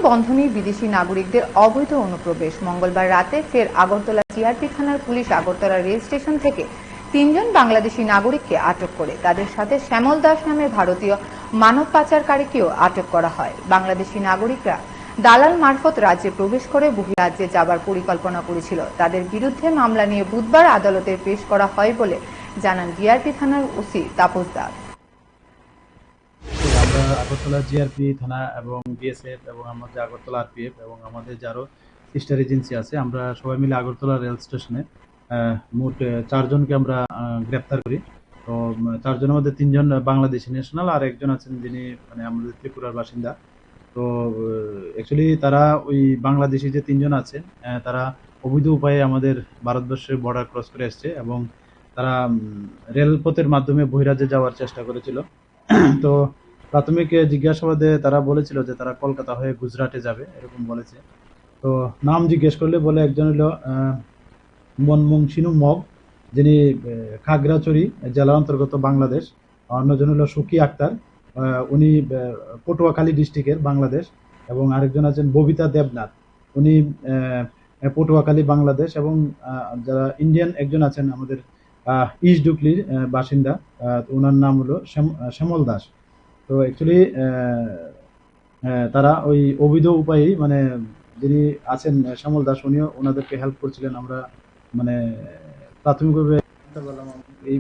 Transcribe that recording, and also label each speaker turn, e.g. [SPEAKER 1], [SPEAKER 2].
[SPEAKER 1] বন্ধ নেই বিদেশি নাগরিকদের অবৈধ অনুপ্রবেশ। মঙ্গলবার রাতে ফের আগরতলা জিআরপি থানার পুলিশ আগরতলা রেল স্টেশন থেকে 3 জন বাংলাদেশি নাগরিককে আটক করে তাদের সাথে শ্যামল দাস নামে ভারতীয় মানব পাচারকারীকেও আটক করা হয়। বাংলাদেশি নাগরিকরা দালাল মারফত রাজ্যে প্রবেশ করে বহিরাজ্যে যাবার পরিকল্পনা করেছিল। তাদের বিরুদ্ধে মামলা নিয়ে বুধবার আদালতে পেশ করা হয় বলে জানান জিআরপি থানার ওসি তাপস দাস।
[SPEAKER 2] আমরা আগরতলা জিআরপি থানা এবং বিএসএফ এবং আমাদের আগরতলা আরপিএফ এবং আমাদের যারও সিস্টার এজেন্সি আছে, আমরা সবাই মিলে আগরতলা রেল স্টেশনে মোট 4 জনকে আমরা গ্রেপ্তার করি। তো 4 জনের মধ্যে 3 জন বাংলাদেশি ন্যাশনাল আর একজন আছেন যিনি মানে আমাদের ত্রিপুরার বাসিন্দা। তো অ্যাকচুয়ালি তারা ওই বাংলাদেশি যে 3 জন আছেন তারা অবৈধ উপায়ে আমাদের ভারতবর্ষের বর্ডার ক্রস করে এসছে এবং তারা রেলপথের মাধ্যমে বহিরাজ্যে যাওয়ার চেষ্টা করেছিল। তো প্রাথমিক জিজ্ঞাসাবাদে তারা বলেছিল যে তারা কলকাতা হয়ে গুজরাটে যাবে, এরকম বলেছে। তো নাম জিজ্ঞেস করলে বলে একজন হলো মনমংসিনু মগ, যিনি খাগড়াছড়ি জেলার অন্তর্গত বাংলাদেশ। অন্যজন হলো সুকি আক্তার, উনি পটুয়াখালী ডিস্ট্রিক্টের বাংলাদেশ। এবং আরেকজন আছেন ববিতা দেবনাথ, উনি পটুয়াখালী বাংলাদেশ। এবং যারা ইন্ডিয়ান একজন আছেন আমাদের ইস্ট ডুকলির বাসিন্দা, ওনার নাম হলো শ্যামল দাস। তো অ্যাকচুয়ালি তারা ওই অবৈধ উপায়ে মানে যিনি আছেন শ্যামল দাস, উনিও ওনাদেরকে হেল্প করছিলেন। আমরা মানে প্রাথমিকভাবে এই